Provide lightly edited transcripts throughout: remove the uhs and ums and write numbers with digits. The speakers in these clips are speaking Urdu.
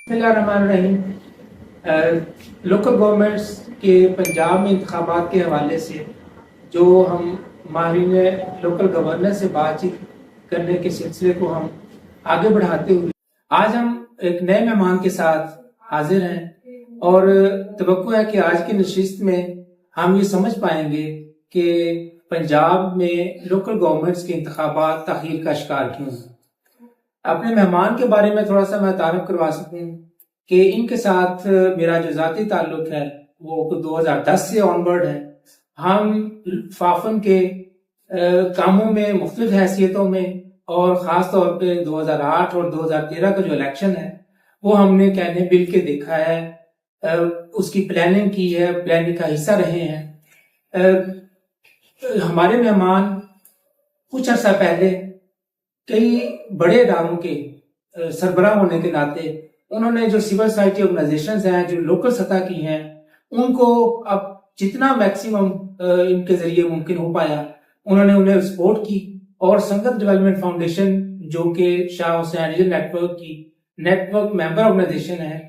بسم اللہ الرحمن الرحیم۔ لوکل گورنمنٹس کے پنجاب میں انتخابات کے حوالے سے جو ہم ماہرین لوکل گورننس سے بات چیت کرنے کے سلسلے کو ہم آگے بڑھاتے ہوئے آج ہم ایک نئے مہمان کے ساتھ حاضر ہیں، اور توقع ہے کہ آج کی نشست میں ہم یہ سمجھ پائیں گے کہ پنجاب میں لوکل گورنمنٹس کے انتخابات تاخیر کا شکار کیوں ہیں۔ اپنے مہمان کے بارے میں تھوڑا سا میں تعارف کروا سکوں کہ ان کے ساتھ میرا جو ذاتی تعلق ہے وہ 2010 سے آنورڈ ہے۔ ہم فافن کے کاموں میں مختلف حیثیتوں میں، اور خاص طور پہ 2008 اور 2013 کا جو الیکشن ہے وہ ہم نے کہنے مل کے دیکھا ہے، اس کی پلاننگ کی ہے، پلاننگ کا حصہ رہے ہیں۔ ہمارے مہمان کچھ عرصہ پہلے کئی بڑے اداروں کے سربراہ ہونے کے ناطے انہوں نے جو سول سوسائٹی آرگنائزیشنز ہیں جو لوکل سطح کی ہیں ان کو اب جتنا میکسیمم ان کے ذریعے ممکن ہو پایا انہوں نے انہیں سپورٹ کی، اور سنگت ڈیولپمنٹ فاؤنڈیشن جو کہ شاہ حسین ریجن نیٹ ورک کی نیٹ ورک ممبر آرگنائزیشن ہے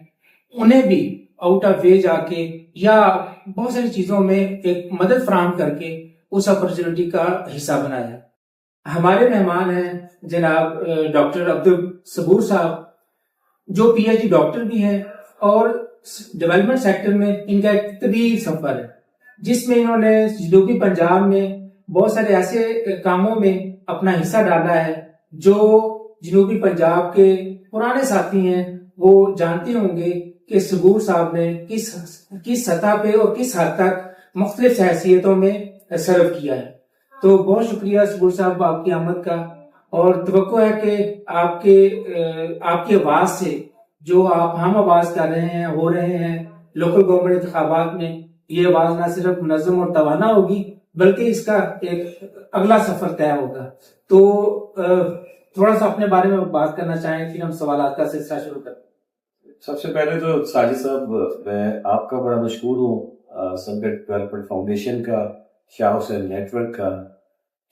انہیں بھی آؤٹ آف وے جا کے یا بہت ساری چیزوں میں ایک مدد فراہم کر کے اس اپرچونٹی کا حصہ بنایا۔ ہمارے مہمان ہیں جناب ڈاکٹر عبدالصبور صاحب، جو پی ایچ ڈی ڈاکٹر بھی ہیں، اور ڈیولپمنٹ سیکٹر میں ان کا ایک طویل سفر ہے جس میں انہوں نے جنوبی پنجاب میں بہت سارے ایسے کاموں میں اپنا حصہ ڈالا ہے جو جنوبی پنجاب کے پرانے ساتھی ہیں وہ جانتے ہوں گے کہ صبور صاحب نے کس سطح پہ اور کس حد تک مختلف حیثیتوں میں سرو کیا ہے۔ تو بہت شکریہ صبور صاحب آپ کی آمد کا، اور توقع ہے کہ آپ کی آواز سے جو آپ ہم آواز کر رہے ہیں ہو رہے ہیں لوکل گورنمنٹ انتخابات میں، یہ آواز نہ صرف منظم اور توانا ہوگی بلکہ اس کا ایک اگلا سفر طے ہوگا۔ تو تھوڑا سا اپنے بارے میں بات کرنا چاہیں پھر ہم سوالات کا سلسلہ شروع کریں۔ سب سے پہلے تو ساجد صاحب میں آپ کا بڑا مشکور ہوں، سنگت ڈیولپمنٹ فاؤنڈیشن کا، شاہ حسین نیٹ ورک کا،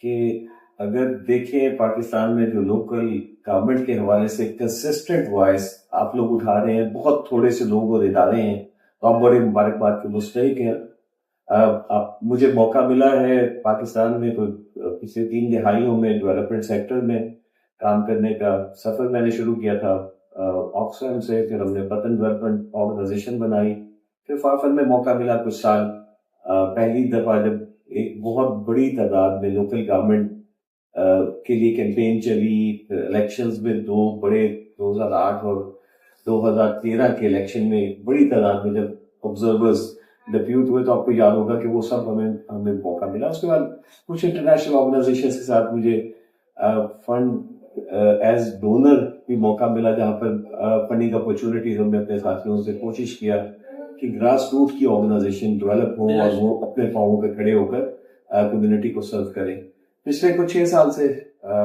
کہ اگر دیکھیں پاکستان میں جو لوکل گورنمنٹ کے حوالے سے کنسسٹنٹ وائس آپ لوگ اٹھا رہے ہیں، بہت تھوڑے سے لوگ اور ادارے ہیں، تو آپ بڑے مبارکباد کے مستحق ہیں۔ مجھے موقع ملا ہے پاکستان میں پچھلے 3 دہائیوں میں ڈیولپمنٹ سیکٹر میں کام کرنے کا سفر میں نے شروع کیا تھا آکسفیم سے، پھر ہم نے پتن ڈیولپمنٹ آرگنائزیشن بنائی، پھر فافن میں موقع ملا کچھ سال، پہلی دفعہ جب ایک بہت بڑی تعداد میں لوکل گورنمنٹ کے لیے کیمپین چلی، پھر الیکشنز میں 2 بڑے 2008 اور 2013 کے الیکشن میں بڑی تعداد میں جب آبزرورز ڈپیوٹ ہوئے تو آپ کو یاد ہوگا کہ وہ سب ہمیں موقع ملا۔ اس کے بعد کچھ انٹرنیشنل آرگنائزیشنز کے ساتھ مجھے فنڈ ایز ڈونر بھی موقع ملا، جہاں پر فنڈنگ اپرچونٹیز ہم نے اپنے ساتھیوں سے کوشش کیا کہ گراس روٹ کی آرگنائزیشن ڈیولپ ہو اور وہ اپنے پاؤں پہ کھڑے ہو کر کمیونٹی کو سرو کریں۔ پچھلے کچھ 6 سال سے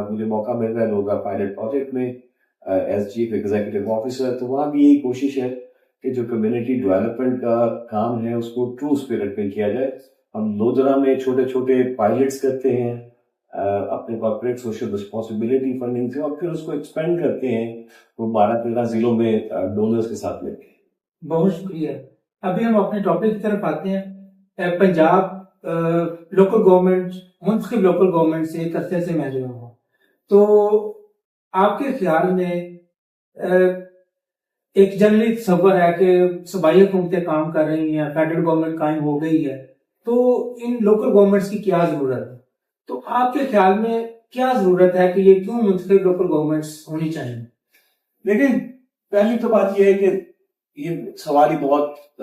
مجھے موقع مل رہا ہے لوگا پائلٹ پروجیکٹ میں ایز چیف ایگزیکٹو آفیسر، تو وہاں بھی یہی کوشش ہے کہ جو کمیونٹی ڈیولپمنٹ کا کام ہے اس کو ٹرو اسپرٹ میں کیا جائے۔ ہم لودھرا میں چھوٹے چھوٹے پائلٹس کرتے ہیں اپنے کارپوریٹ سوشل رسپانسبلٹی فنڈنگ سے، اور پھر اس کو ایکسپینڈ کرتے ہیں وہ 12-13 ضلعوں میں ڈونرز کے ساتھ مل کے۔ بہت شکریہ۔ ابھی ہم اپنے ٹاپک کی طرف آتے ہیں۔ پنجاب لوکل گورنمنٹ منتخب لوکل گورنمنٹ سے ایک عرصے سے محروم ہو، تو آپ کے خیال میں ایک جنرلی تصور ہے کہ صوبائی حکومتیں کام کر رہی ہیں، فیڈرل گورنمنٹ قائم ہو گئی ہے، تو ان لوکل گورنمنٹس کی کیا ضرورت ہے؟ تو آپ کے خیال میں کیا ضرورت ہے کہ یہ کیوں منتخب لوکل گورنمنٹس ہونی چاہیے؟ لیکن پہلی تو بات یہ ہے کہ یہ سوال ہی بہت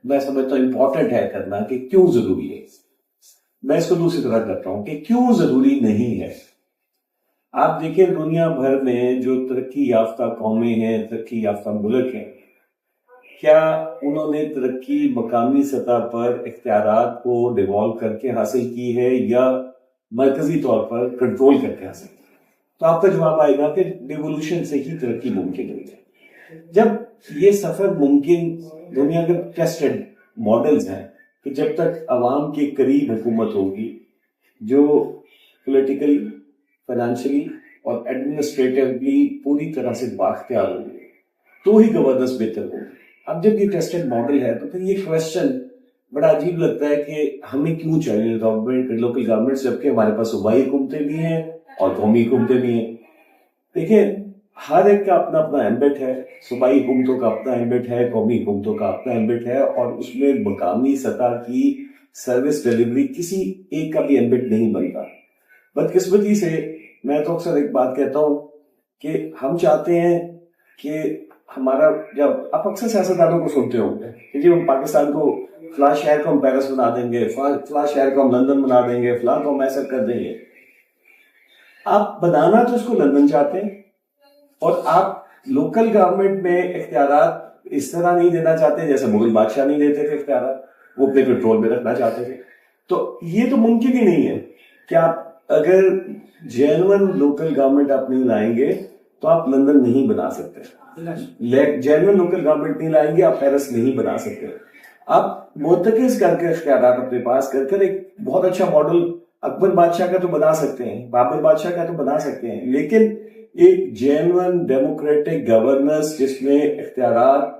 میں سمجھتا ہوں امپورٹنٹ ہے کرنا کہ کیوں ضروری ہے۔ میں اس کو دوسری طرح کرتا ہوں کہ کیوں ضروری نہیں ہے۔ آپ دیکھیں دنیا بھر میں جو ترقی یافتہ قومیں ہیں، ترقی یافتہ ملک ہیں، کیا انہوں نے ترقی مقامی سطح پر اختیارات کو ڈیوالو کر کے حاصل کی ہے یا مرکزی طور پر کنٹرول کر کے حاصل کی؟ تو آپ کا جواب آئے گا کہ ڈیولوشن سے ہی ترقی ممکن ہے۔ جب یہ سفر ممکن، دنیا کے ٹیسٹڈ ماڈلز ہیں کہ جب تک عوام کے قریب حکومت ہوگی جو پولیٹیکلی، فائنینشلی اور ایڈمنسٹریٹولی پوری طرح سے بااختیار ہوگی، تو ہی گورننس بہتر ہوگی. اب جب یہ ٹیسٹڈ ماڈل ہے تو پھر یہ کوشچن بڑا عجیب لگتا ہے کہ ہمیں کیوں چاہیے گورنمنٹ, لوکل گورنمنٹ, جبکہ ہمارے پاس صوبائی حکومتیں بھی ہیں اور قومی حکومتیں بھی ہیں. دیکھیں ہر ایک کا اپنا اپنا ایمبٹ ہے, صوبائی حکومتوں کا اپنا ایمبٹ ہے, قومی حکومتوں کا اپنا ایمبٹ ہے, اور اس میں مقامی سطح کی سروس ڈیلیوری کسی ایک کا بھی ایمبٹ نہیں بنتا. بدقسمتی سے میں تو اکثر ایک بات کہتا ہوں کہ ہم چاہتے ہیں کہ ہمارا, جب آپ اکثر سیاستدانوں کو سنتے ہوں گے کہ جی ہم پاکستان کو فلاں شہر کو ہم پیرس بنا دیں گے, فلاں شہر کو ہم لندن بنا دیں گے, فلاں کو ہم ایسا کر دیں گے. آپ بنانا تو اس کو لندن چاہتے ہیں, اور آپ لوکل گورنمنٹ میں اختیارات اس طرح نہیں دینا چاہتے جیسے مغل بادشاہ نہیں دیتے تھے اختیارات, وہ اپنے کنٹرول میں رکھنا چاہتے تھے. تو یہ تو ممکن ہی نہیں ہے کہ آپ اگر جینون لوکل گورنمنٹ آپ نہیں لائیں گے تو آپ لندن نہیں بنا سکتے. جینون لوکل گورنمنٹ نہیں لائیں گے آپ پیرس نہیں بنا سکتے. آپ مرتکز کر کے اختیارات اپنے پاس کر کر ایک بہت اچھا ماڈل اکبر بادشاہ کا تو بنا سکتے ہیں, بابر بادشاہ کا تو بنا سکتے ہیں, لیکن ایک جینون ڈیموکریٹک گورننس جس میں اختیارات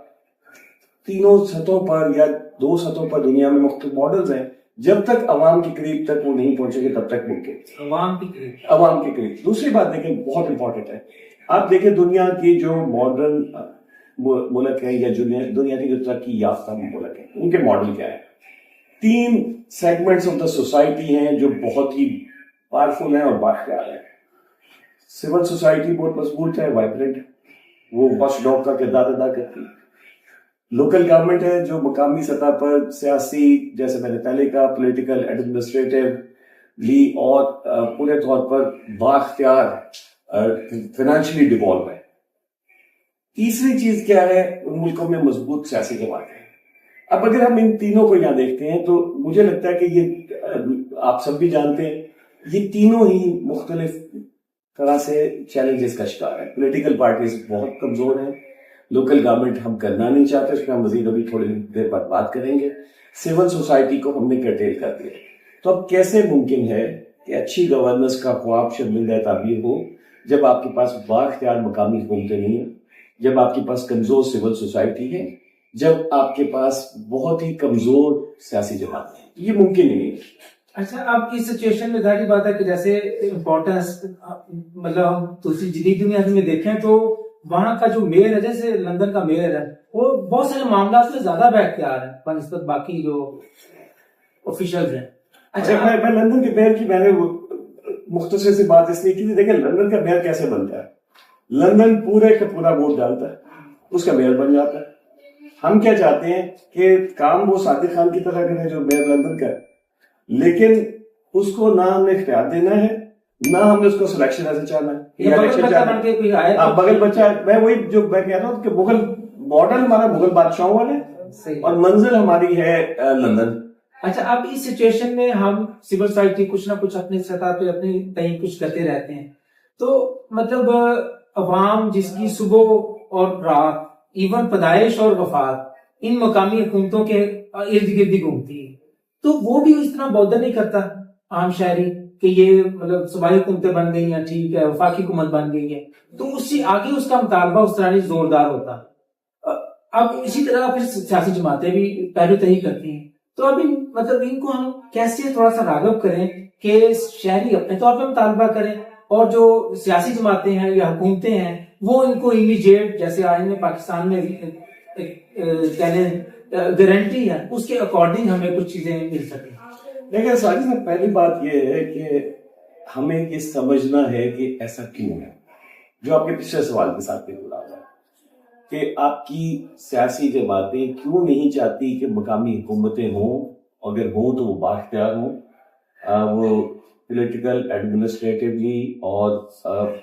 تینوں سطحوں پر یا 2 سطحوں پر دنیا میں مختلف ماڈلز ہیں, جب تک عوام کے قریب تک وہ نہیں پہنچے گے تب تک ممکن عوام کے قریب. دوسری بات دیکھیں بہت امپورٹنٹ ہے, آپ دیکھیں دنیا کی جو ماڈرن ملک ہے یا دنیا کی جو ترقی یافتہ ملک ہے ان کے ماڈل کیا ہے؟ 3 سیگمنٹس آف دا سوسائٹی ہیں جو بہت ہی پاورفل ہیں اور بااختیار ہیں. سول سوسائٹی بہت مضبوط ہے, وائبرنٹ, وہ واچ ڈاگ کا کردار ادا کرتی ہے. لوکل گورنمنٹ ہے جو مقامی سطح پر سیاسی, جیسے میں نے پہلے کہا, پولیٹیکل, ایڈمنسٹریٹولی اور پورے طور پر بااختیار, فائنینشلی ڈیولپ ہے. تیسری چیز کیا ہے, ان ملکوں میں مضبوط سیاسی جماعتیں ہیں. اب اگر ہم ان تینوں کو یہاں دیکھتے ہیں تو مجھے لگتا ہے کہ یہ آپ سب بھی جانتے ہیں یہ تینوں ہی مختلف طرح سے چیلنجز کا شکار ہے. پولیٹیکل پارٹیز بہت کمزور ہیں, لوکل گورنمنٹ ہم کرنا نہیں چاہتے, اس میں ہم مزید ابھی تھوڑی دیر بعد بات کریں گے. سول سوسائٹی کو ہم نے کرٹیل کر دیا. تو اب کیسے ممکن ہے کہ اچھی گورننس کا خواب شرمندہ تعبیر ہو جب آپ کے پاس بااختیار مقامی حکومتیں نہیں ہیں, جب آپ کے پاس کمزور سول سوسائٹی ہے, جب آپ کے پاس بہت ہی کمزور سیاسی جماعتیں ہیں؟ یہ ممکن ہی نہیں ہے. اچھا, آپ کی سچویشن میں ظاہری بات ہے کہ جیسے امپورٹنس, مطلب ہم دوسری جدید دنیا میں دیکھیں تو وہاں کا جو میئر ہے, جیسے لندن کا میئر ہے, وہ بہت سارے معاملات میں زیادہ بااختیار ہے بنسبت باقی جو آفیشلز ہیں. اچھا, میں لندن کے میئر کی میں نے مختصر سی بات اس لیے کی, دیکھیں لندن کا میئر کیسے بنتا ہے. لندن پورے کا پورا ووٹ ڈالتا ہے, اس کا میئر بن جاتا ہے. ہم کیا چاہتے ہیں کہ کام وہ صادق خان کی طرح کرے جو میئر لندن کا ہے, لیکن اس کو نہ ہم نے اختیار دینا ہے نہ ہم نے اس کو سلیکشن ایسے چاہنا ہے. بغل بچہ, میں وہی جو میں کہہ رہا ہوں کہ مغل ماڈل ہمارا مغل بادشاہوں والا اور منزل ہماری ہے لندن. اچھا, اب اس سچویشن میں ہم سول سوسائٹی کچھ نہ کچھ اپنی سطح پہ اپنی کہیں کچھ کرتے رہتے ہیں, تو مطلب عوام جس کی صبح اور رات, ایون پیدائش اور وفات ان مقامی حکومتوں کے ارد گرد گھومتی ہے, تو وہ بھی اس طرح بودر نہیں کرتا عام شہری کہ یہ مطلب صوبائی حکومتیں بن گئی ہیں, ٹھیک ہے, وفاقی حکومت بن گئی ہے, تو اس سے آگے اس کا مطالبہ اس طرح نہیں زوردار ہوتا. اب اسی طرح پھر سیاسی جماعتیں بھی پہلو تہی کرتی ہیں. تو اب مطلب ان کو ہم کیسے تھوڑا سا راغب کریں کہ شہری اپنے طور پہ مطالبہ کریں, اور جو سیاسی جماعتیں ہیں یا حکومتیں ہیں وہ ان کو امیڈیٹ, جیسے آئین پاکستان میں کہنے گارنٹی ہے, اس کے اکارڈنگ ہمیں کچھ چیزیں مل سکیں. دیکھیں ساجد صاحب, پہلی بات یہ ہے کہ ہمیں یہ سمجھنا ہے کہ ایسا کیوں ہے, جو آپ کے پچھلے سوال کے ساتھ بھی جڑا ہوا ہے کہ آپ کی سیاسی جماعتیں کیوں نہیں چاہتی کہ مقامی حکومتیں ہوں, اگر ہوں تو وہ بااختیار ہوں, وہ پولیٹیکل, ایڈمنسٹریٹولی اور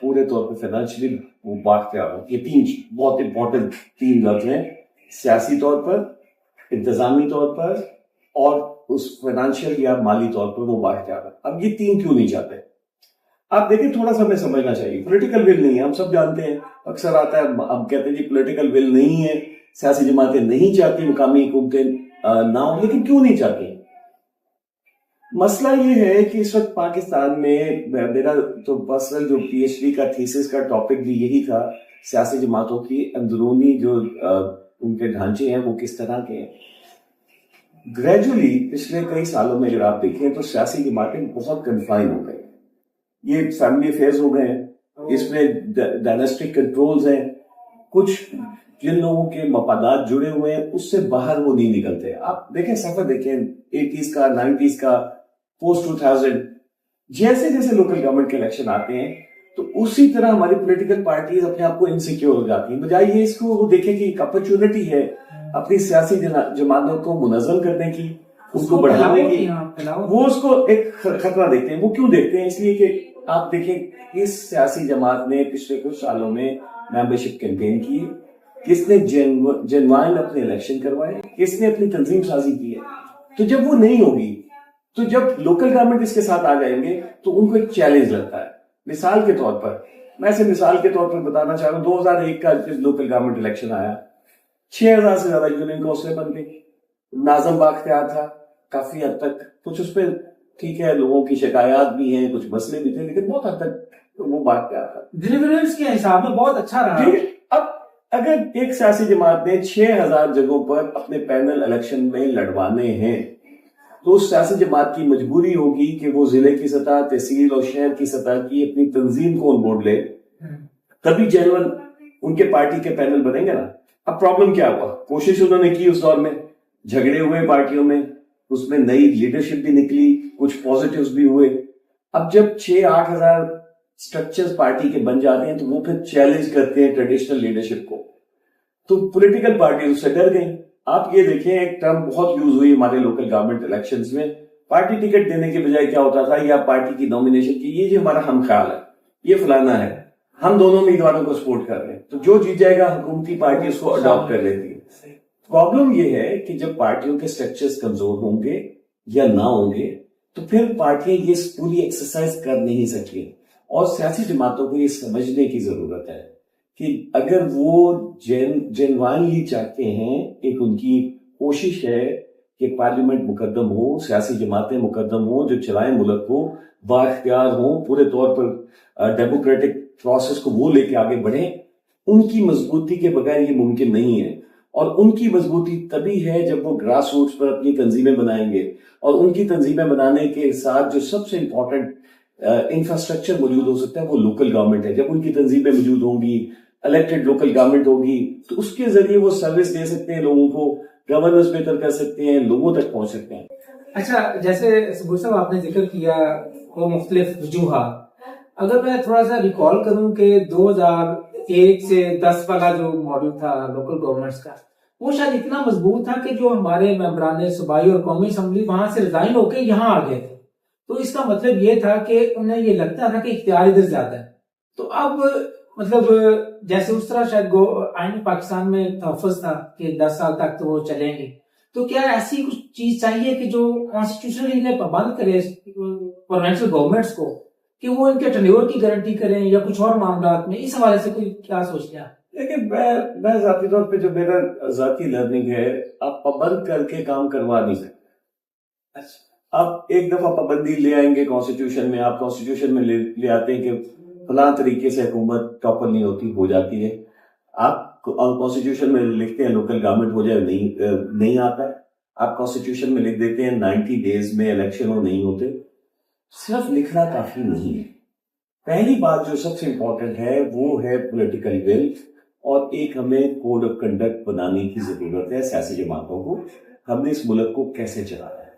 پورے طور پہ فائنینشلی وہ بااختیار ہوں. یہ 3 بہت امپورٹنٹ 3 لفظ ہیں, سیاسی طور پر, انتظامی طور پر اور اس فائنینشیل یا مالی طور پر وہ بااختیار ہے. اب یہ 3 کیوں نہیں چاہتے؟ آپ دیکھیں تھوڑا سا ہمیں سمجھنا چاہیے. پولیٹیکل ول نہیں ہے, ہم سب جانتے ہیں, اکثر آتا ہے ہم کہتے ہیں جی پولیٹیکل ول نہیں ہے, سیاسی جماعتیں نہیں چاہتی مقامی حکومتیں نہ ہوں, لیکن کیوں نہیں چاہتی؟ مسئلہ یہ ہے کہ اس وقت پاکستان میں, میرا تو پرسنل جو پی ایچ ڈی کا تھیسس کا ٹاپک بھی یہی تھا سیاسی جماعتوں کی اندرونی جو ان کے ڈھانچے ہیں وہ کس طرح کے ہیں. گریجولی پچھلے کئی سالوں میں اگر آپ دیکھیں تو سیاسی جماعتیں بہت کنفائن ہو گئی. یہ فیملی افیئرز ہو گئے ہیں, اس میں ڈائناسٹک کنٹرولز ہیں, کچھ جن لوگوں کے مفادات جڑے ہوئے ہیں اس سے باہر وہ نہیں نکلتے. آپ دیکھیں سفر دیکھیں 80s کا 90s کا پوسٹ 2000 جیسے جیسے لوکل گورنمنٹ کے الیکشن آتے ہیں تو اسی طرح ہماری پولیٹیکل پارٹیز اپنے آپ کو انسیکیور ہو جاتی ہیں. بجائے یہ اس کو وہ دیکھیں کہ ایک اپرچونٹی ہے اپنی سیاسی جماعتوں کو منظم کرنے کی, اس کو بڑھانے کی, وہ اس کو ایک خطرہ دیکھتے ہیں. وہ کیوں دیکھتے ہیں؟ اس لیے کہ آپ دیکھیں اس سیاسی جماعت نے پچھلے کچھ سالوں میں ممبرشپ کیمپین کی, کس نے جنوائن اپنے الیکشن کروائے, کس نے اپنی تنظیم سازی کی ہے. تو جب وہ نہیں ہوگی تو جب لوکل گورنمنٹ اس کے ساتھ آ جائیں گے تو ان کو ایک چیلنج لگتا ہے. مثال کے طور پر میں اسے مثال کے طور پر بتانا چاہ رہا ہوں, 2001 کا لوکل گورنمنٹ الیکشن آیا, 6000 سے زیادہ یونین کونسلیں بن گئی. ناظم بااختیار تھا کافی حد تک, کچھ اس پہ ٹھیک ہے لوگوں کی شکایات بھی ہیں, کچھ مسئلے بھی تھے, لیکن بہت حد تک وہ بااختیار تھا. ڈیلیوریبلز کے حساب میں بہت اچھا رہا. اب اگر ایک سیاسی جماعت نے 6000 جگہوں پر اپنے پینل الیکشن میں لڑوانے ہیں تو اس سیاسی جماعت کی مجبوری ہوگی کہ وہ ضلع کی سطح, تحصیل اور شہر کی سطح کی اپنی تنظیم کو آن بورڈ لے, تبھی جنرل ان کے پارٹی کے پینل بنیں گے نا. اب پرابلم کیا ہوا, کوشش انہوں نے کی اس دور میں, جھگڑے ہوئے پارٹیوں میں, اس میں نئی لیڈرشپ بھی نکلی, کچھ پازیٹیوز بھی ہوئے. اب جب 6-8 ہزار سٹرکچرز پارٹی کے بن جاتے ہیں تو وہ پھر چیلنج کرتے ہیں ٹریڈیشنل لیڈرشپ کو, تو پولیٹیکل پارٹیز اس سے ڈر گئیں. آپ یہ دیکھیں ایک ٹرم بہت یوز ہوئی ہمارے لوکل گورنمنٹ الیکشنز میں, پارٹی ٹکٹ دینے کے بجائے کیا ہوتا تھا, یا پارٹی کی نومینیشن کی, یہ جو ہمارا ہم خیال ہے, یہ فلانا ہے, ہم دونوں امیدواروں کو سپورٹ کر رہے ہیں, تو جو جیت جائے گا حکومتی پارٹی اس کو اڈاپٹ کر لیتی ہے. پرابلم یہ ہے کہ جب پارٹیوں کے سٹرکچرز کمزور ہوں گے یا نہ ہوں گے تو پھر پارٹیاں یہ پوری ایکسرسائز کر نہیں سکتی, اور سیاسی جماعتوں کو یہ سمجھنے کی ضرورت ہے کہ اگر وہ جنوائنلی چاہتے ہیں, ایک ان کی کوشش ہے کہ پارلیمنٹ مقدم ہو, سیاسی جماعتیں مقدم ہوں, جو چلائیں ملک کو بااختیار ہوں, پورے طور پر ڈیموکریٹک پروسیس کو وہ لے کے آگے بڑھیں, ان کی مضبوطی کے بغیر یہ ممکن نہیں ہے. اور ان کی مضبوطی تبھی ہے جب وہ گراس روٹس پر اپنی تنظیمیں بنائیں گے, اور ان کی تنظیمیں بنانے کے ساتھ جو سب سے امپورٹنٹ انفراسٹرکچر موجود ہو سکتا ہے وہ لوکل گورنمنٹ ہے. جب ان کی تنظیمیں موجود ہوں گی, الیکٹڈ لوکل گورنمنٹ ہوگی, تو اس کے ذریعے وہ سروس دے سکتے ہیں لوگوں کو, گورننس بہتر کر سکتے ہیں, لوگوں تک پہنچ سکتے ہیں. اچھا, جیسے ثبور صاحب آپ نے ذکر کیا وہ مختلف وجوہات, اگر میں تھوڑا سا ریکال کروں کہ 2001 سے 10 والا جو ماڈل تھا لوکل گورنمنٹس کا, وہ شاید اتنا مضبوط تھا کہ جو ہمارے ممبران صوبائی اور قومی اسمبلی وہاں سے ریزائن ہو کے یہاں آ گئے تھے, تو اس کا مطلب یہ تھا کہ انہیں یہ لگتا تھا کہ اختیار ادھر زیادہ ہے. تو اب مطلب جیسے اس طرح شاید آئین پاکستان میں تحفظ تھا کہ 10 سال تک تو وہ چلیں گے, تو کیا ایسی کچھ چیز چاہیے کہ جو کانسٹیٹیوشنلی انہیں پابند کرے پروونشل گورنمنٹس کو کہ وہ ان کے ٹینیور کی گارنٹی کریں, یا کچھ اور معاملات میں اس حوالے سے کوئی کیا سوچتے ہیں؟ لیکن میں ذاتی طور پہ جو میرا ذاتی لرننگ ہے, آپ پابند کر کے کام کروا نہیں سکتے. آپ ایک دفعہ پابندی لے آئیں گے کانسٹیٹیوشن میں, آپ کانسٹیٹیوشن میں لے آتے ہیں کہ فلاں طریقے سے حکومت ٹاپر نہیں ہوتی, ہو جاتی ہے. آپ کانسٹیٹیوشن میں لکھتے ہیں لوکل گورنمنٹ ہو جائے, نہیں آتا ہے. آپ کانسٹیٹیوشن میں لکھ دیتے ہیں 90 days میں الیکشن ہو, نہیں ہوتے. صرف لکھنا کافی نہیں ہے. پہلی بات جو سب سے امپورٹنٹ ہے وہ ہے پولیٹیکل ول, اور ایک ہمیں کوڈ آف کنڈکٹ بنانے کی ضرورت ہے سیاسی جماعتوں کو. ہم نے اس ملک کو کیسے چلانا ہے,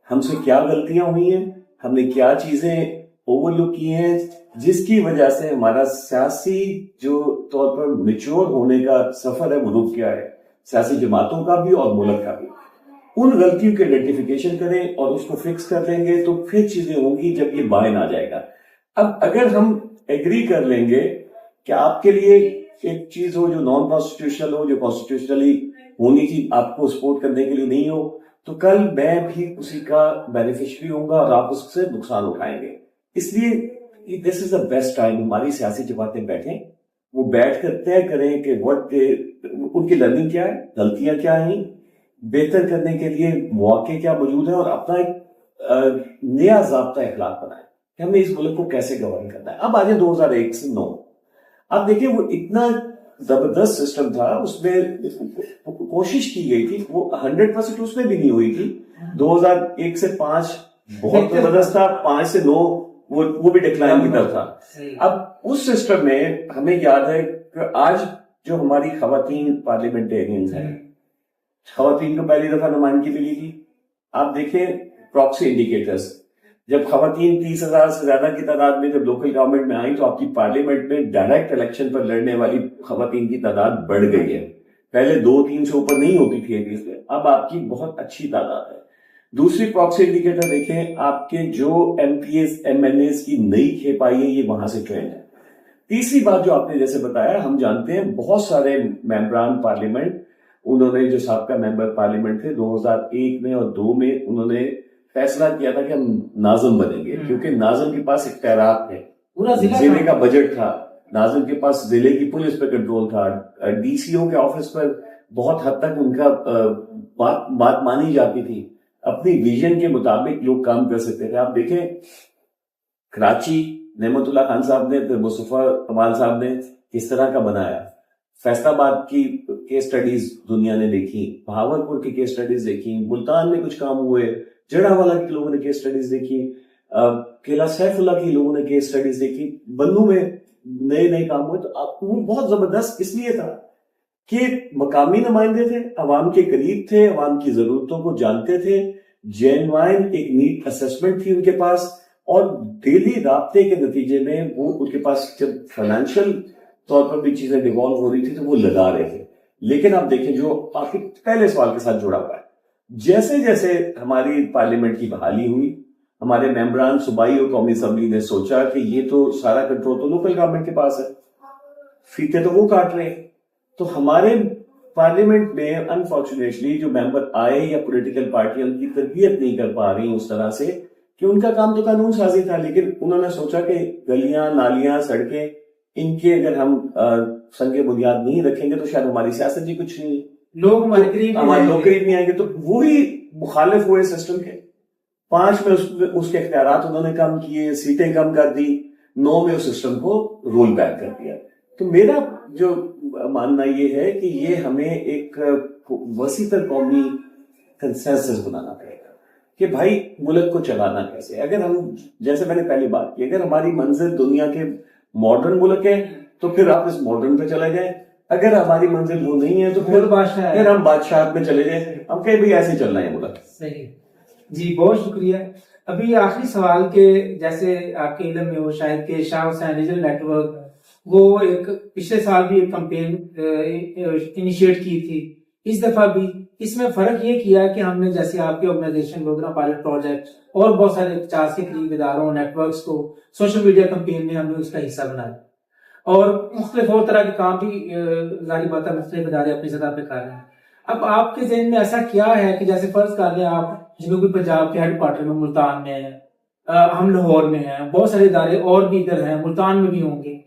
ہم سے کیا غلطیاں ہوئی ہیں, ہم نے کیا چیزیں اوور لک کی ہیں جس کی وجہ سے ہمارا سیاسی جو طور پر میچور ہونے کا سفر ہے وہ رک گیا ہے, سیاسی جماعتوں کا بھی اور ملک کا بھی. ان غلطیوں کے آئیڈینٹیفیکیشن کریں اور اس کو فکس کر لیں گے تو پھر چیزیں ہوں گی جب یہ بائن آ جائے گا. اب اگر ہم ایگری کر لیں گے کہ آپ کے لیے ایک چیز ہو جو نان کانسٹیٹیوشنل ہو, جو کانسٹیٹیوشنلی ہونی تھی, آپ کو سپورٹ کرنے کے لیے نہیں ہو, تو کل میں بھی اسی کا بینیفیشری ہوں گا اور آپ اس سے نقصان اٹھائیں گے. اس لیے دس از دا بیسٹ ٹائم ہماری سیاسی جماعتیں بیٹھیں, وہ بیٹھ کر طے کریں کہ ان کی لرننگ کیا ہے, غلطیاں کیا ہیں, بہتر کرنے کے لیے مواقع کیا موجود ہیں, اور اپنا ایک نیا ضابطہ اخلاق بنائیں کہ ہم نے اس ملک کو کیسے گورن کرنا ہے. اب آج 2001 سے 9 آپ دیکھیں وہ اتنا زبردست سسٹم تھا، اس میں کوشش کی گئی تھی، وہ 100% اس میں بھی نہیں ہوئی تھی. 2001 سے 5 بہت زبردست تھا، 5 سے 9 وہ بھی ڈکلائن کی طرف تھا. اب اس سسٹم میں ہمیں یاد ہے کہ آج جو ہماری خواتین پارلیمنٹیرینز ہیں، خواتین کو پہلی دفعہ نمائندگی ملی تھی. آپ دیکھیں پراکسی انڈیکیٹرز، جب خواتین 30,000 سے زیادہ کی تعداد میں جب لوکل گورنمنٹ میں آئیں تو آپ کی پارلیمنٹ میں ڈائریکٹ الیکشن پر لڑنے والی خواتین کی تعداد بڑھ گئی ہے. پہلے 2-3 سے اوپر نہیں ہوتی تھی ایریز میں، اب آپ کی بہت اچھی تعداد ہے. دوسری پراکسی انڈیکیٹر دیکھیں، آپ کے جو MPs MLAs کی نئی کھیپ آئی ہے، یہ وہاں سے ٹرینڈ ہے. تیسری بات جو آپ نے جیسے بتایا، ہم جانتے ہیں بہت سارے ممبران پارلیمنٹ، انہوں نے جو سابقہ ممبر پارلیمنٹ تھے 2001 میں اور 2 میں انہوں نے فیصلہ کیا تھا کہ ہم ناظم بنیں گے، کیونکہ ناظم کے پاس اختیارات تھے، پورا ضلع کا بجٹ تھا، ناظم کے پاس ضلع کی پولیس پہ کنٹرول تھا، ڈی سی او کے آفس پر بہت حد تک ان کا بات مانی جاتی تھی، اپنی ویژن کے مطابق لوگ کام کر سکتے تھے. آپ دیکھیں کراچی نعمت اللہ خان صاحب نے، پھر مصطفیٰ کمال صاحب نے کس طرح کا بنایا. فیصل آباد کی کیس سٹڈیز دنیا نے دیکھی، بہاولپور کی کیس سٹڈیز دیکھی، ملتان میں کچھ کام ہوئے، جڑاوالا کے لوگوں نے کیس سٹڈیز دیکھی، قلعہ سیف اللہ کی لوگوں نے کیس سٹڈیز دیکھی، بنو میں نئے نئے کام ہوئے. تو آپ کو وہ بہت زبردست اس لیے تھا کہ مقامی نمائندے تھے، عوام کے قریب تھے، عوام کی ضرورتوں کو جانتے تھے، جینوائن ایک نیٹ اسسمنٹ تھی ان کے پاس، اور ڈیلی رابطے کے نتیجے میں وہ ان کے پاس جب فائنینشیل طور پر بھی چیزیں ڈیوالو ہو رہی تھی تو وہ لگا رہے تھے. لیکن آپ دیکھیں جو آپ کے پہلے سوال کے ساتھ جڑا ہوا ہے، جیسے جیسے ہماری پارلیمنٹ کی بحالی ہوئی، ہمارے ممبران صوبائی اور قومی اسمبلی نے سوچا کہ یہ تو سارا کنٹرول تو لوکل گورنمنٹ کے پاس ہے، فیتے تو وہ کاٹ رہے ہیں. تو ہمارے پارلیمنٹ میں انفارچونیٹلی جو ممبر آئے یا پولیٹیکل پارٹیاں ان کی تربیت نہیں کر پا رہی اس طرح سے کہ ان کا کام تو قانون سازی تھا، لیکن انہوں نے سوچا کہ گلیاں نالیاں سڑکیں ان کے اگر ہم سنگ بنیاد نہیں رکھیں گے تو شاید ہماری سیاست جی کچھ نہیں، لوگ ہمارے قریب نہیں آئیں گے. تو وہی مخالف ہوئے سسٹم کے. 5 میں اس کے اختیارات انہوں نے کم کیے، سیٹیں کم کر دی، 9 میں اس سسٹم کو رول بیک کر دیا. تو میرا جو ماننا یہ ہے کہ یہ ہمیں ایک وسیع تر قومی کنسنسس بنانا پڑے گا کہ بھائی ملک کو چلانا کیسے. اگر ہم جیسے میں نے پہلی بات کی، اگر ہماری منزل دنیا کے ماڈرن ملک ہے تو پھر آپ اس ماڈرن پہ چلے جائیں، اگر ہماری منزل وہ نہیں ہے تو پھر ہم بادشاہت میں چلے جائیں، ہم کہیں بھی ایسے چلنا ہے ملک. صحیح جی، بہت شکریہ. ابھی آخری سوال کے جیسے آپ کے علم میں ہو شاید کہ شاہ حسین ڈیجیٹل نیٹ ورک وہ ایک پچھلے سال بھی ایک کمپین انیشیٹ کی تھی، اس دفعہ بھی اس میں فرق یہ کیا کہ ہم نے جیسے آپ کے آرگنائزیشن وغیرہ پائلٹ پروجیکٹ اور بہت سارے 50 کے قریب اداروں نیٹ ورکس کو سوشل میڈیا کمپین میں ہم نے اس کا حصہ بنایا، اور مختلف اور طرح کے کام بھی ظاہری بات ہے مختلف ادارے اپنی سطح پہ کر رہے ہیں. اب آپ کے ذہن میں ایسا کیا ہے کہ جیسے فرض کر لیں آپ جنوبی پنجاب کے ہیڈ کوارٹر میں ملتان میں ہیں، ہم لاہور میں ہیں، بہت سارے ادارے اور بھی ادھر ہیں، ملتان میں بھی ہوں گے،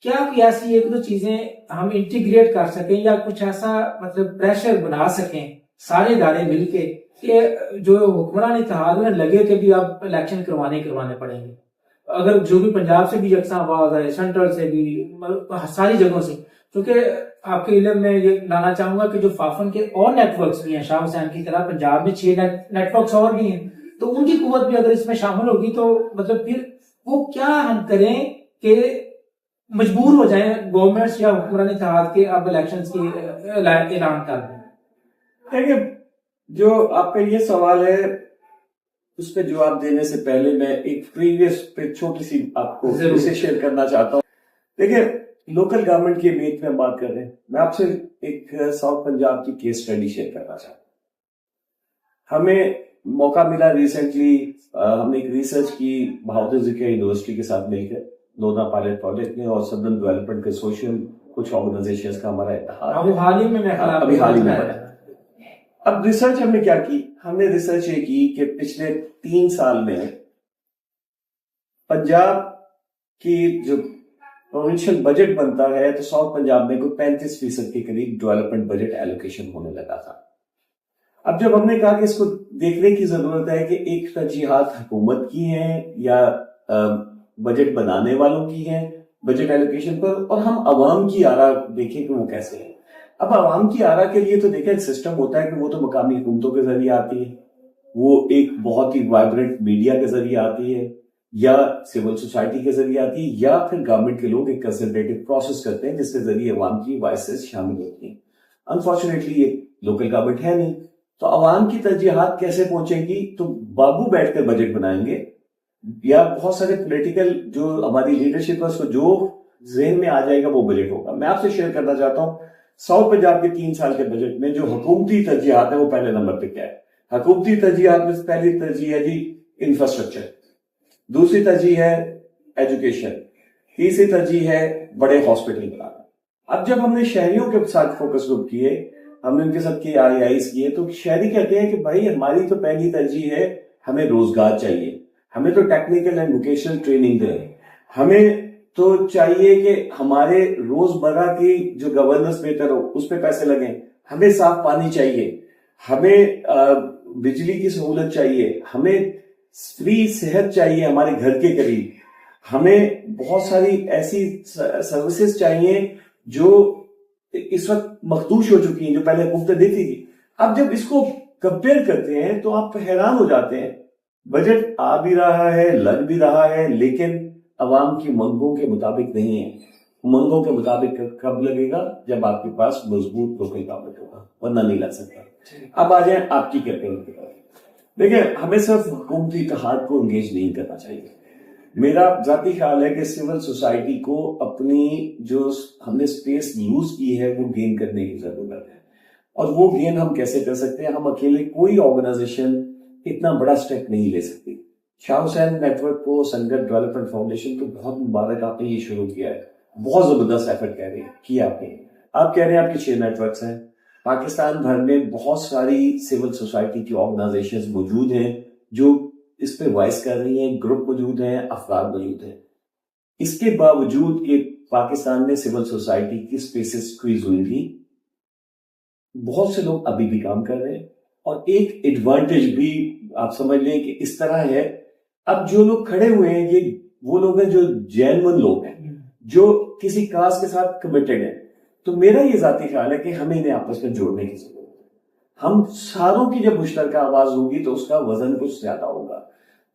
کیا کوئی ایسی ایک دو چیزیں ہم انٹیگریٹ کر سکیں یا کچھ ایسا مطلب پریشر بنا سکیں سارے ادارے مل کے کہ جو حکمران اتحاد میں لگے کہ بھی اب الیکشن کروانے پڑیں گے، اگر جو بھی پنجاب سے بھی یکساں آواز ہے، سینٹرل سے بھی، ساری جگہوں سے، کیونکہ آپ کے علم میں یہ لانا چاہوں گا کہ جو فافن کے اور نیٹ ورکس بھی ہیں شاہ حسین کی طرح، پنجاب میں 6 نیٹ ورکس اور بھی ہیں، تو ان کی قوت بھی اگر اس میں شامل ہوگی تو مطلب پھر وہ کیا ہم کریں کہ مجبور ہو جائیں گورنمنٹس یا حکمران اتحاد کے اب الیکشنز کی اعلان کر دیں. دیکھیں جو آپ کا یہ سوال ہے اس پہ جواب دینے سے پہلے میں ایک پریویس پہ چھوٹی سی آپ کو شیئر کرنا چاہتا ہوں. دیکھیں لوکل گورنمنٹ کی اہمیت میں ہم بات کر رہے ہیں، میں آپ سے ایک ساؤتھ پنجاب کی کیس اسٹڈی شیئر کرنا چاہتا ہوں. ہمیں موقع ملا ریسنٹلی، ہم نے ایک ریسرچ کی بہادر ذکر یونیورسٹی کے ساتھ مل کر لودھا پائلٹ پروجیکٹ میں، اور سدن ڈیولپمنٹ کنسورشیم کچھ آرگنائزیشنز کا ہمارا اتحاد ابھی حال ہی میں بنا. اب ریسرچ ہم نے کیا کی، ہم نے ریسرچ یہ کی کہ پچھلے 3 سال میں پنجاب کی جو پروونشل بجٹ بنتا ہے تو ساؤتھ پنجاب میں کوئی 35% کے قریب ڈیولپمنٹ بجٹ ایلوکیشن ہونے لگا تھا. اب جب ہم نے کہا کہ اس کو دیکھنے کی ضرورت ہے کہ ایک ترجیحات حکومت کی ہیں یا بجٹ بنانے والوں کی ہیں بجٹ ایلوکیشن پر, اور ہم عوام کی آرا دیکھیں کہ وہ کیسے ہے. اب عوام کی آرا کے لیے تو دیکھیں سسٹم ہوتا ہے کہ وہ تو مقامی حکومتوں کے ذریعے آتی ہے, وہ ایک بہت ہی وائبرنٹ میڈیا کے ذریعے آتی ہے, یا سول سوسائٹی کے ذریعے آتی ہے, یا پھر گورنمنٹ کے لوگ ایک کنسلٹیٹو پروسیس کرتے ہیں جس کے ذریعے عوام کی وائسز شامل ہوتی ہیں. انفارچونیٹلی یہ لوکل گورنمنٹ ہے نہیں, تو عوام کی ترجیحات کیسے پہنچیں گی؟ تو بابو بیٹھ کر بجٹ بنائیں گے, یا بہت سارے پولیٹیکل جو ہماری لیڈرشپ ہے اس کو جو ذہن میں آ جائے گا وہ بجٹ ہوگا. میں آپ سے شیئر کرنا چاہتا ہوں ساؤتھ پنجاب کے 3 سال کے بجٹ میں جو حکومتی ترجیحات ہیں وہ پہلے نمبر پہ کیا ہے. حکومتی ترجیحات میں پہلی ترجیح ہے جی انفراسٹرکچر, دوسری ترجیح ہے ایجوکیشن, تیسری ترجیح ہے بڑے ہاسپٹل بنانا. اب جب ہم نے شہریوں کے ساتھ فوکس گروپ کیے, ہم نے ان کے ساتھ کیے RIs کیے, تو شہری کہتے ہیں کہ بھائی ہماری تو پہلی ترجیح ہے ہمیں روزگار چاہیے, ہمیں تو ٹیکنیکل اینڈ ووکیشنل ٹریننگ دیں, ہمیں تو چاہیے کہ ہمارے روزمرہ کی جو گورننس بہتر ہو اس پہ پیسے لگیں, ہمیں صاف پانی چاہیے, ہمیں بجلی کی سہولت چاہیے, ہمیں فری صحت چاہیے ہمارے گھر کے قریب, ہمیں بہت ساری ایسی سروسز چاہیے جو اس وقت مخدوش ہو چکی ہیں جو پہلے حکومتیں دیتی تھی. اب جب اس کو کمپیئر کرتے ہیں تو آپ حیران ہو جاتے ہیں, بجٹ آ بھی رہا ہے لگ بھی رہا ہے لیکن عوام کی منگوں کے مطابق نہیں ہے. منگوں کے مطابق کب لگے گا؟ جب آپ کے پاس مضبوط لوکل گورنمنٹ ہوگا, ورنہ نہیں لگ سکتا. اب آ جائیں آپ کی کیمپین کی طرف. دیکھیں ہمیں صرف حکومتی اتحاد کو انگیج نہیں کرنا چاہیے. میرا ذاتی خیال ہے کہ سول سوسائٹی کو اپنی جو ہم نے سپیس یوز کی ہے وہ گین کرنے کی ضرورت ہے, اور وہ گین ہم کیسے کر سکتے ہیں؟ ہم اکیلے کوئی آرگنائزیشن اتنا بڑا سٹیپ نہیں لے سکتی. شاہ حسین نیٹ ورک کو سنگت ڈیولپمنٹ فاؤنڈیشن کو بہت مبارک, آپ نے یہ شروع کیا ہے, بہت زبردست ایفرٹ کہہ رہے ہیں کیا آپ نے. آپ کہہ رہے ہیں آپ کے 6 نیٹ ورکس ہیں, پاکستان بھر میں بہت ساری سول سوسائٹی کی آرگنائزیشنز موجود ہیں جو اس پہ وائس کر رہی ہیں, گروپ موجود ہیں, افراد موجود ہیں. اس کے باوجود کہ پاکستان میں سول سوسائٹی کی سپیسز سکویز ہوئی تھی, بہت سے لوگ ابھی بھی کام کر رہے ہیں. اور ایک ایڈوانٹیج بھی آپ سمجھ لیں کہ اس طرح ہے, اب جو لوگ کھڑے ہوئے ہیں یہ وہ لوگ ہیں جو جینون لوگ ہیں, جو کسی کاز کے ساتھ کمیٹڈ ہیں. تو میرا یہ ذاتی خیال ہے کہ ہمیں انہیں آپس میں جوڑنے کی ضرورت ہے. ہم ساروں کی جب مشترکہ آواز ہوگی تو اس کا وزن کچھ زیادہ ہوگا.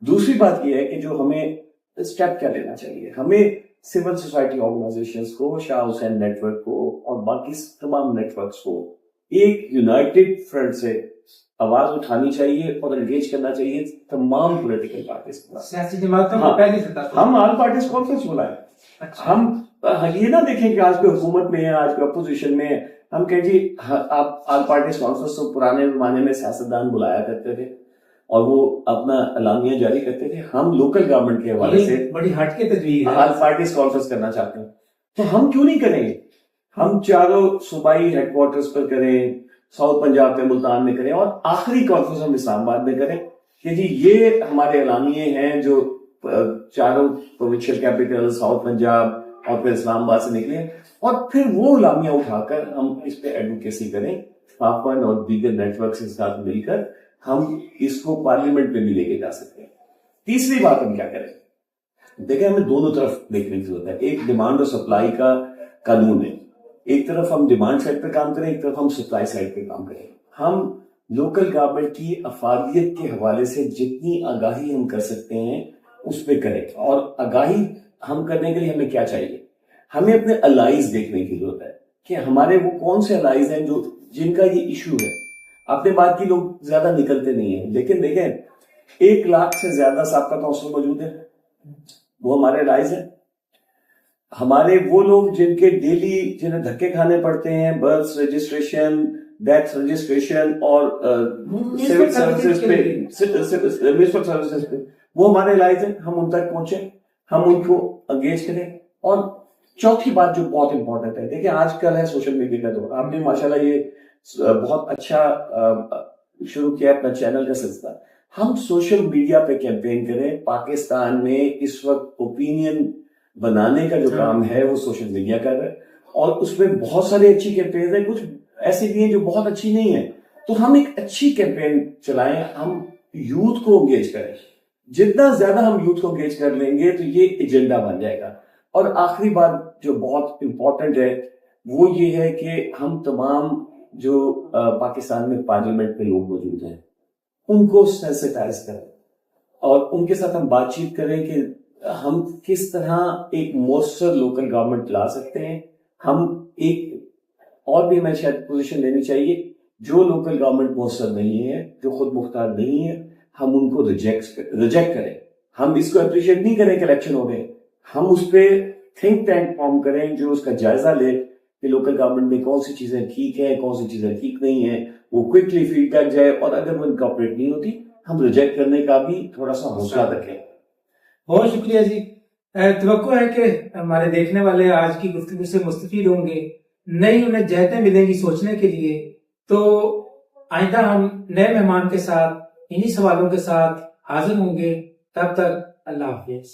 دوسری بات یہ ہے کہ جو ہمیں اسٹیپ کیا لینا چاہیے, ہمیں سول سوسائٹی آرگنائزیشنز کو, شاہ حسین نیٹ ورک کو اور باقی تمام نیٹ ورکس کو ایک یونائٹڈ فرنٹ سے آواز اٹھانی چاہیے اور انگیج کرنا چاہیے تمام پولیٹیکل پارٹیز کے ساتھ. سیاسی جماعتوں کو پہلی سطح ہم آل پارٹیز کانفرنس بلائیں. ہم یہ نہ دیکھیں کہ آج کوئی حکومت میں ہے, آج کوئی اپوزیشن میں ہے, ہم کہیں جی آپ آل پارٹیز کانفرنس تو پرانے زمانے میں سیاستدان بلایا کرتے تھے اور وہ اپنا اعلامیہ جاری کرتے تھے. ہم لوکل گورنمنٹ کے حوالے سے بڑی ہٹ کے تجویز ہے, آل پارٹیز کانفرنس کرنا چاہتے ہیں, تو ہم کیوں نہیں کریں گے؟ ہم چاروں صوبائی ہیڈ کوارٹرز پر کریں, ساؤتھ پنجاب میں ملتان میں کریں, اور آخری کانفرنس ہم اسلام آباد میں کریں کہ جی یہ ہمارے اعلامیے ہیں جو چاروں پروونشل کیپٹل ساؤتھ پنجاب اور پھر اسلام آباد سے نکلے, اور پھر وہ اعلامیہ اٹھا کر ہم اس پہ ایڈوکیسی کریں. پاپن اور دیگر نیٹ ورک کے ساتھ مل کر ہم اس کو پارلیمنٹ میں بھی لے کے جا سکتے ہیں. تیسری بات ہم کیا کریں؟ دیکھیں ہمیں دونوں طرف دیکھنے کی ضرورت ہے. ایک ڈیمانڈ اور سپلائی کا قانون ہے, ایک طرف ہم ڈیمانڈ سائڈ پہ کام کریں, ایک طرف ہم سپلائی سائڈ پہ کام کریں. ہم لوکل گورنمنٹ کی افادیت کے حوالے سے جتنی آگاہی ہم کر سکتے ہیں اس پہ کریں. اور آگاہی ہم کرنے کے لیے ہمیں کیا چاہیے؟ ہمیں اپنے الائز دیکھنے کی ضرورت ہے کہ ہمارے وہ کون سے الائز ہیں جو جن کا یہ ایشو ہے. آپ نے بات کی لوگ زیادہ نکلتے نہیں ہیں, لیکن دیکھیں 1 لاکھ سے زیادہ سابقہ کونسلر موجود ہیں, وہ ہمارے الائز ہیں. ہمارے وہ لوگ جن کے ڈیلی جنہیں دھکے کھانے پڑتے ہیں, برتھ رجسٹریشن, ڈیتھ رجسٹریشن اور سول سروسز پہ, وہ ہمارے الائز ہیں. ہم ان تک پہنچیں, ہم ان کو انگیج کریں. اور چوتھی بات جو بہت امپورٹنٹ ہے, دیکھیں آج کل ہے سوشل میڈیا کا دور. آپ نے ماشاءاللہ یہ بہت اچھا شروع کیا اپنا چینل کا سلسلہ. ہم سوشل میڈیا پہ کیمپین کریں. پاکستان میں اس وقت اوپینین بنانے کا جو کام ہے وہ سوشل میڈیا کا ہے, اور اس میں بہت سارے اچھی کیمپین ہیں, کچھ ایسے بھی ہیں جو بہت اچھی نہیں ہیں. تو ہم ایک اچھی کیمپین چلائیں, ہم یوتھ کو انگیج کریں. جتنا زیادہ ہم یوتھ کو انگیج کر لیں گے تو یہ ایجنڈا بن جائے گا. اور آخری بات جو بہت امپورٹنٹ ہے وہ یہ ہے کہ ہم تمام جو پاکستان میں پارلیمنٹ میں لوگ موجود ہیں ان کو سینسٹائز کریں اور ان کے ساتھ ہم بات چیت کریں کہ ہم کس طرح ایک مؤثر لوکل گورنمنٹ لا سکتے ہیں. ہم ایک اور بھی ہمیں شاید پوزیشن لینی چاہیے، جو لوکل گورنمنٹ مؤثر نہیں ہے، جو خود مختار نہیں ہے، ہم ان کو ریجیکٹ کریں. ہم اس کو اپریشیٹ نہیں کریں کہ الیکشن ہو گئے، ہم اس پہ تھنک ٹینک فارم کریں جو اس کا جائزہ لے کہ لوکل گورنمنٹ میں کون سی چیزیں ٹھیک ہیں، کون سی چیزیں ٹھیک نہیں ہیں، وہ کوئکلی فیڈ بیک جائے، اور اگر وہ انکارپوریٹ نہیں ہوتی ہم ریجیکٹ کرنے کا بھی تھوڑا سا حوصلہ رکھیں. بہت شکریہ جی. توقع ہے کہ ہمارے دیکھنے والے آج کی گفتگو سے مستفید ہوں گے، نئی انہیں جہتیں ملیں گی سوچنے کے لیے. تو آئندہ ہم نئے مہمان کے ساتھ انہی سوالوں کے ساتھ حاضر ہوں گے. تب تک اللہ حافظ.